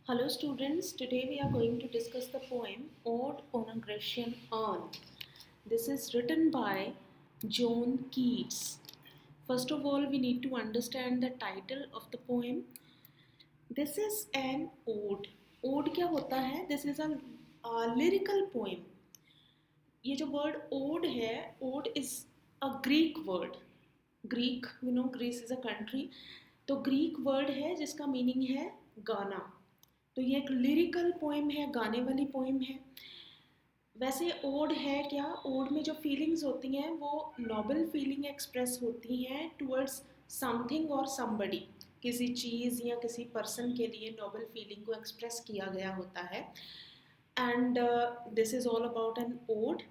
Hello students, today we are going to discuss the poem Ode on a Grecian Urn. This is written by John Keats. First of all, we need to understand the title of the poem. This is an ode. Ode क्या होता है? This is a lyrical poem. ये जो word ode है, ode is a Greek word. Greek, Greece is a country. तो Greek word है जिसका meaning है गाना. तो ये एक लिरिकल पोएम है, गाने वाली पोएम है. वैसे ओड है क्या? ओड में जो फीलिंग्स होती हैं वो नोबल फीलिंग एक्सप्रेस होती हैं टुवर्ड्स समथिंग और समबडी. किसी चीज़ या किसी पर्सन के लिए नोबल फीलिंग को एक्सप्रेस किया गया होता है. And this is all about an ode.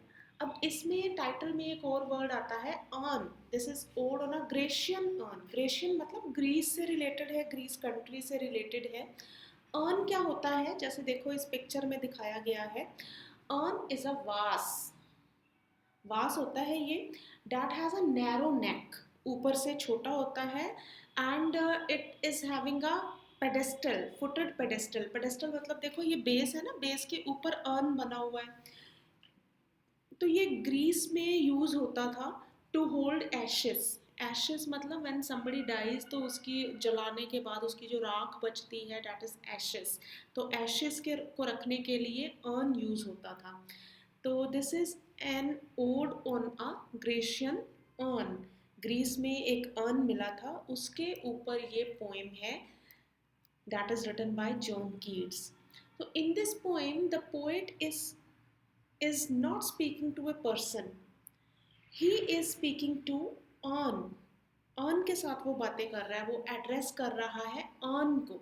अब इसमें टाइटल में एक और वर्ड आता है urn. This is ode on a Grecian urn. Grecian मतलब ग्रीस से रिलेटेड है, ग्रीस कंट्री से रिलेटेड है. अर्न क्या होता है? जैसे देखो इस पिक्चर में दिखाया गया है. अर्न इज अ वास. वास होता है ये. डैट हैज़ अ नैरो नेक. ऊपर से छोटा होता है. And it is having a pedestal, footed pedestal. Pedestal मतलब देखो ये बेस है ना, बेस के ऊपर अर्न बना हुआ है. तो ये ग्रीस में यूज होता था टू होल्ड एशेस. एशेस मतलब व्हेन समबडी डाइज तो उसकी जलाने के बाद उसकी जो राख बचती है, डैट इज एशेस. तो एशेस के को रखने के लिए अर्न यूज होता था. तो this is an ode on a Grecian urn. Greece में एक अर्न मिला था, उसके ऊपर ये पोएम है. That is written by John Keats. तो in this poem the poet is not speaking to a person. He is speaking to on. on के साथ वो बातें कर रहा है, वो एड्रेस कर रहा है on को.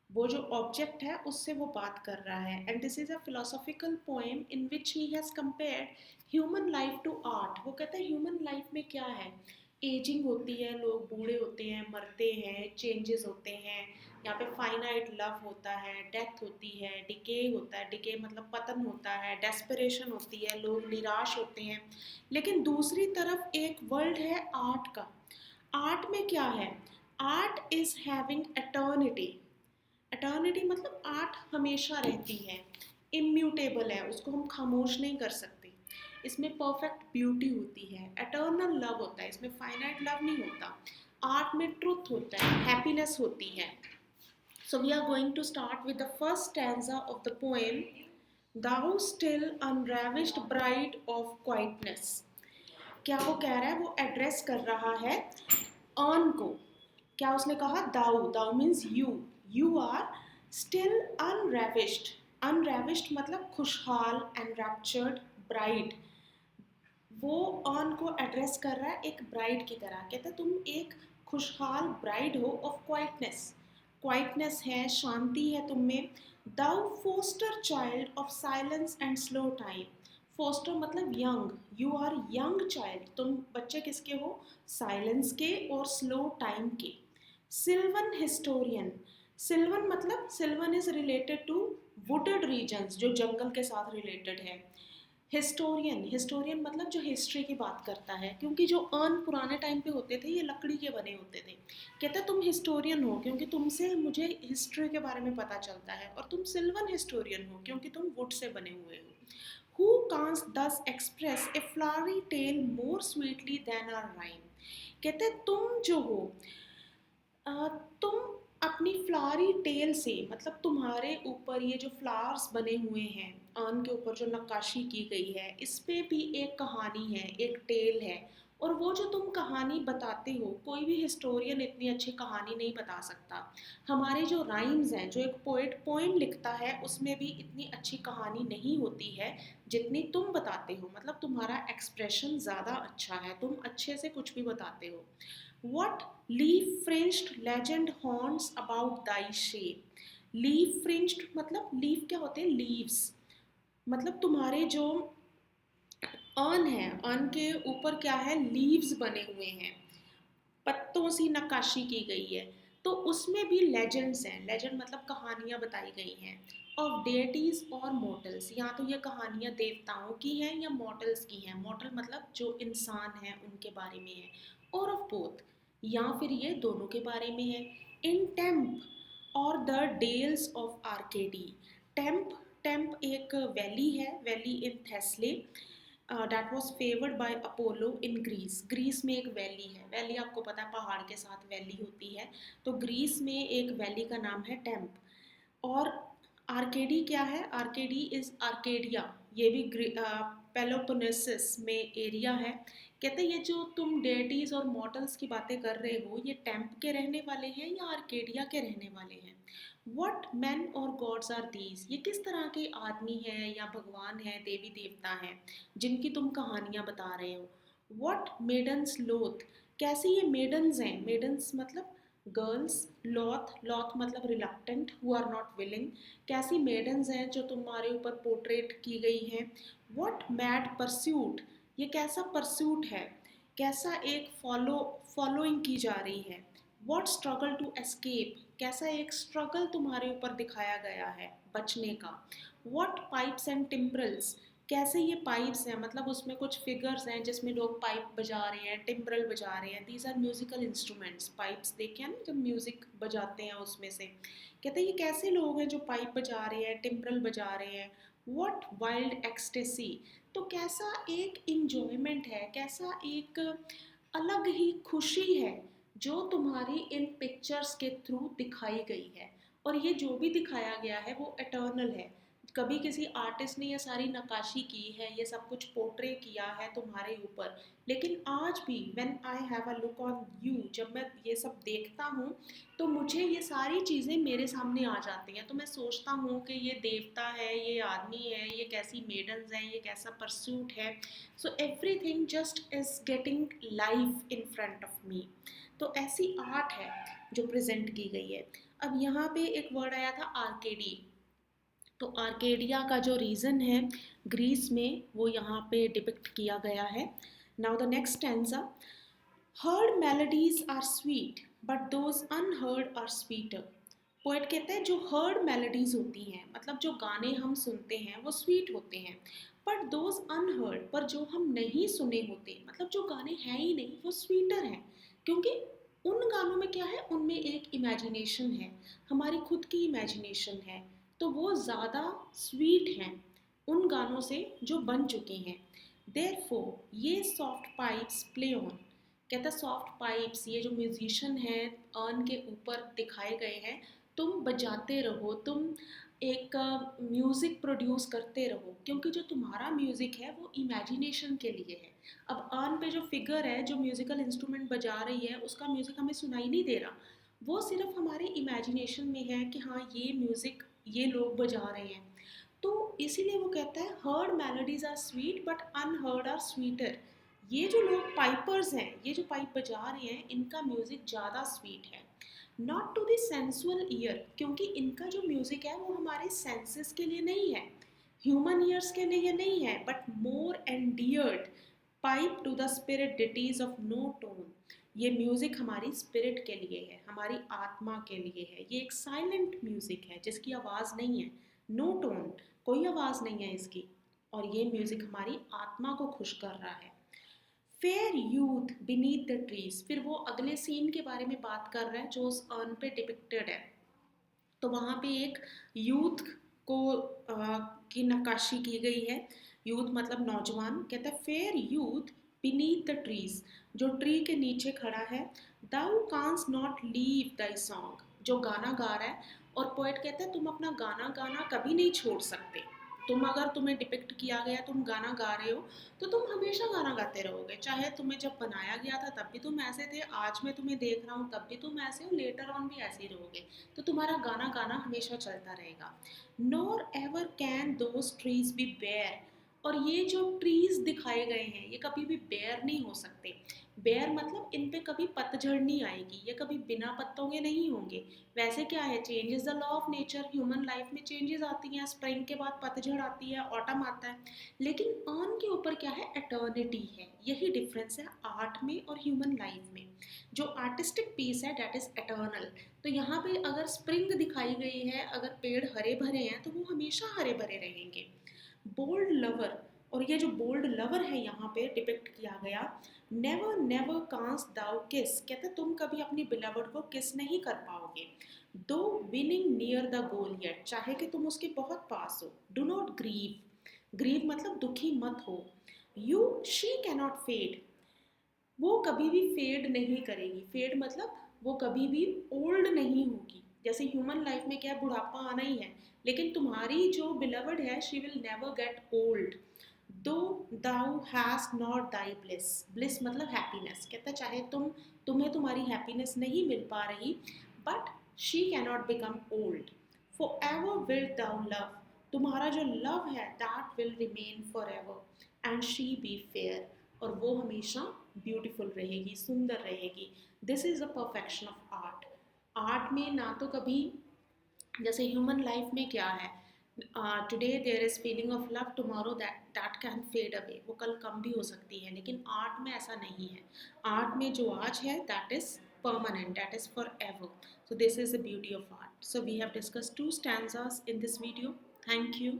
वो जो ऑब्जेक्ट है उससे वो बात कर रहा है. And this is a philosophical poem in which he has compared human life to art. वो कहता है ह्यूमन लाइफ में क्या है, एजिंग होती है, लोग बूढ़े होते हैं, मरते हैं, चेंजेस होते हैं. यहाँ पे फाइनाइट लव होता है, डेथ होती है, डिके होता है. डिके मतलब पतन होता है, डेस्परेशन होती है, लोग निराश होते हैं. लेकिन दूसरी तरफ एक वर्ल्ड है आर्ट का. आर्ट में क्या है? Art is having eternity. Eternity मतलब आर्ट हमेशा रहती है, इम्यूटेबल है, उसको हम खामोश नहीं कर सकते. इसमें परफेक्ट ब्यूटी होती है, एटर्नल लव होता है, इसमें फाइनाइट लव नहीं होता. आर्ट में ट्रुथ होता है, हैप्पीनेस होती है. So we are going to start with the first stanza of the poem. Thou still unravished bride of quietness. क्या वो कह रहा है? वो एड्रेस कर रहा है ऑन को. क्या उसने कहा? Thou. Thou means you. You are still unravished. Unravished मतलब खुशहाल, एनरैप्चर्ड ब्राइड. वो ऑन को एड्रेस कर रहा है एक ब्राइड की तरह. कहता है तुम एक खुशहाल ब्राइड हो ऑफ क्वाइटनेस. क्वाइटनेस है, शांति है तुम में. Thou foster child of silence and slow time. Foster मतलब young. You are young child. तुम बच्चे किसके हो? साइलेंस के और स्लो टाइम के. सिल्वन हिस्टोरियन. सिल्वन मतलब sylvan is related to wooded regions, जो जंगल के साथ रिलेटेड है. हिस्टोरियन, हिस्टोरियन मतलब जो हिस्ट्री की बात करता है, क्योंकि जो अर्न पुराने टाइम पे होते थे ये लकड़ी के बने होते थे. कहता तुम हिस्टोरियन हो क्योंकि तुमसे मुझे हिस्ट्री के बारे में पता चलता है. और तुम सिल्वन हिस्टोरियन हो क्योंकि तुम वुड से बने हुए हो. Who can't thus express a flowery tale more sweetly than a rhyme. कहते तुम जो हो, तुम अपनी फ्लावरी टेल से, मतलब तुम्हारे ऊपर ये जो फ्लावर्स बने हुए हैं, आन के ऊपर जो नक्काशी की गई है, इस पे भी एक कहानी है, एक टेल है. और वो जो तुम कहानी बताते हो, कोई भी हिस्टोरियन इतनी अच्छी कहानी नहीं बता सकता. हमारे जो राइम्स हैं, जो एक पोएट पोएम लिखता है उसमें भी इतनी अच्छी कहानी नहीं होती है जितनी तुम बताते हो. मतलब तुम्हारा एक्सप्रेशन ज़्यादा अच्छा है, तुम अच्छे से कुछ भी बताते हो. What leaf-fringed legend haunts about thy shape. Leaf-fringed मतलब लीफ क्या होते हैं? लीव्स. मतलब तुम्हारे जो अर्न है, अर्न के ऊपर क्या है? लीव्स बने हुए हैं, पत्तों सी नक्काशी की गई है. तो उसमें भी लेजेंड्स हैं. लेजेंड मतलब कहानियाँ बताई गई हैं. ऑफ डेटीज और मॉर्टल्स. या तो ये कहानियाँ देवताओं की हैं या मॉर्टल्स की हैं. मॉर्टल मतलब जो इंसान हैं उनके बारे में है. और ऑफ बोथ, या फिर ये दोनों के बारे में है. In Tempe or the dales of Arcady. Tempe, Tempe एक वैली है, valley in Thessaly, that was favoured by Apollo in Greece. Greece में एक वैली है, वैली आपको पता है पहाड़ के साथ वैली होती है, तो ग्रीस में एक वैली का नाम है टेम्प। और आर्केडी क्या है? आर्केडी इज आर्केडिया, ये भी पेलोपोनेसिस में एरिया है। कहते हैं ये जो तुम डेटीज और मॉडल्स की बातें कर रहे हो, ये टेम्प के रहने वाले हैं या आर्केडिया के रहने वाले हैं? वट मैन और गॉड्स आर दीज, ये किस तरह के आदमी हैं या भगवान हैं, देवी देवता हैं जिनकी तुम कहानियाँ बता रहे हो? वट मेडन्स लोथ, कैसी ये मेडन्स हैं? मेडन्स मतलब गर्ल्स, लॉथ, लॉथ मतलब reluctant, who are not willing. कैसी मेडन्स हैं जो तुम्हारे ऊपर पोर्ट्रेट की गई हैं? वट मैड परस्यूट, ये कैसा परस्यूट है, कैसा एक फॉलोइंग की जा रही है? वॉट स्ट्रगल टू एस्केप, कैसा एक स्ट्रगल तुम्हारे ऊपर दिखाया गया है बचने का? वॉट पाइप्स एंड टिम्ब्रल्स, कैसे ये पाइप्स हैं, मतलब उसमें कुछ फिगर्स हैं जिसमें लोग पाइप बजा रहे हैं, टिम्ब्रल बजा रहे हैं। These are musical instruments, pipes देखे हैं ना जब म्यूजिक बजाते हैं उसमें से। कहते हैं ये कैसे लोग हैं जो पाइप बजा रहे हैं, टिम्ब्रल बजा रहे हैं? वॉट वाइल्ड एक्सटेसी, तो कैसा एक इंजॉयमेंट है, कैसा एक अलग ही खुशी है जो तुम्हारी इन पिक्चर्स के थ्रू दिखाई गई है। और ये जो भी दिखाया गया है वो एटर्नल है, कभी किसी आर्टिस्ट ने ये सारी नक्काशी की है, ये सब कुछ पोर्ट्रे किया है तुम्हारे ऊपर, लेकिन आज भी when I have a look on you, जब मैं ये सब देखता हूँ तो मुझे ये सारी चीज़ें मेरे सामने आ जाती हैं। तो मैं सोचता हूँ कि ये देवता है, ये आदमी है, ये कैसी मेडन्स हैं, ये कैसा परस्यूट है। So everything just is getting live in front of me. तो ऐसी आर्ट है जो प्रेजेंट की गई है। अब यहाँ पे एक वर्ड आया था आर्केडी, तो आर्केडिया का जो रीज़न है ग्रीस में वो यहाँ पे डिपिक्ट किया गया है। Now the next stanza, heard melodies are sweet but those unheard are sweeter. Poet कहते हैं जो हर्ड मेलोडीज होती हैं, मतलब जो गाने हम सुनते हैं वो स्वीट होते हैं, बट दोज अनहर्ड, पर जो हम नहीं सुने होते, मतलब जो गाने हैं ही नहीं, वो स्वीटर हैं। क्योंकि उन गानों में क्या है, उनमें एक इमेजिनेशन है, हमारी खुद की इमेजिनेशन है, तो वो ज़्यादा स्वीट हैं उन गानों से जो बन चुके हैं। देयरफॉर ये सॉफ्ट पाइप्स प्ले ऑन, कहता सॉफ्ट पाइप्स, ये जो म्यूजिशियन हैं अर्न के ऊपर दिखाए गए हैं, तुम बजाते रहो, तुम एक म्यूज़िक प्रोड्यूस करते रहो, क्योंकि जो तुम्हारा म्यूज़िक है वो इमेजिनेशन के लिए है। अब अर्न पे जो फिगर है जो म्यूज़िकल इंस्ट्रूमेंट बजा रही है, उसका म्यूज़िक हमें सुनाई नहीं दे रहा, वो सिर्फ हमारे इमेजिनेशन में है कि हाँ ये म्यूज़िक ये लोग बजा रहे हैं। तो इसीलिए वो कहता है heard melodies are sweet but unheard are sweeter. ये जो लोग पाइपर्स हैं, ये जो पाइप बजा रहे हैं, इनका म्यूज़िक ज़्यादा स्वीट है। Not to the sensual ear, क्योंकि इनका जो म्यूज़िक है वो हमारे सेंसेस के लिए नहीं है, ह्यूमन ईयर्स के लिए नहीं है, but more endeared pipe to the spirit ditties of no tone. ये म्यूज़िक हमारी स्पिरिट के लिए है, हमारी आत्मा के लिए है। ये एक साइलेंट म्यूज़िक है जिसकी आवाज़ नहीं है, नो टोन, कोई आवाज़ नहीं है इसकी, और ये म्यूज़िक हमारी आत्मा को खुश कर रहा है। Fair youth beneath the trees, फिर वो अगले सीन के बारे में बात कर रहा है जो उस अर्न पे डिपिक्टेड है। तो वहाँ पे एक यूथ को की नक्काशी की गई है, यूथ मतलब नौजवान। कहता है fair youth beneath the trees, जो ट्री के नीचे खड़ा है, दाउ कांस नॉट लीव दाई सॉन्ग, जो गाना गा रहा है। और पोएट कहता है तुम अपना गाना गाना कभी नहीं छोड़ सकते, तुम अगर तुम्हें डिपिक्ट किया गया तुम गाना गा रहे हो तो तुम हमेशा गाना गाते रहोगे, चाहे तुम्हें जब बनाया गया था तब भी तुम ऐसे थे, आज मैं तुम्हें देख रहा हूँ तब भी तुम ऐसे हो, लेटर ऑन भी ऐसे ही रहोगे, तो तुम्हारा गाना गाना हमेशा चलता रहेगा। Nor ever can those trees be bare, और ये जो ट्रीज दिखाए गए हैं ये कभी भी बेयर नहीं हो सकते। बेयर मतलब इन पे कभी पतझड़ नहीं आएगी, ये कभी बिना पत्तों के नहीं होंगे। वैसे क्या है, change is the law of nature, human life में चेंजेस आती हैं, स्प्रिंग के बाद पतझड़ आती है, ऑटम आता है, लेकिन अर्न के ऊपर क्या है, एटर्निटी है। यही डिफरेंस है आर्ट में और ह्यूमन लाइफ में। जो आर्टिस्टिक पीस है डेट इज एटर्नल। तो यहाँ पे अगर स्प्रिंग दिखाई गई है, अगर पेड़ हरे भरे हैं तो वो हमेशा हरे भरे रहेंगे। बोल्ड लवर, और ये जो बोल्ड लवर है यहाँ पे डिपिक्ट किया गया, नेवर नेवर कांस दाउ किस, कहते तुम कभी अपनी बिलवड को किस नहीं कर पाओगे। दो winning near the goal yet, चाहे कि तुम उसके बहुत पास हो. डू नॉट ग्रीव, ग्रीव मतलब दुखी मत हो. यू शी कैनॉट फेड, वो कभी भी फेड नहीं करेगी. फेड मतलब वो कभी भी ओल्ड नहीं होगी. जैसे ह्यूमन लाइफ में क्या है, बुढ़ापा आना ही है, लेकिन तुम्हारी जो बिलवड है she will never get old. Though thou has not thy bliss, bliss मतलब हैप्पीनेस. कहता है चाहे तुम्हें तुम्हारी हैप्पीनेस नहीं मिल पा रही, but she cannot become old. For ever will thou love, तुम्हारा जो लव है that will remain for ever. And she be fair, और वो हमेशा ब्यूटीफुल रहेगी, सुंदर रहेगी. This is the perfection of art. Art में ना तो कभी, जैसे ह्यूमन लाइफ में क्या है, today there is feeling of love, tomorrow that can fade away, वो कल कम भी हो सकती है. लेकिन आर्ट में ऐसा नहीं है. आर्ट में जो आज है that is permanent, that is forever. So this is the beauty of art. So we have discussed two stanzas in this video. Thank you.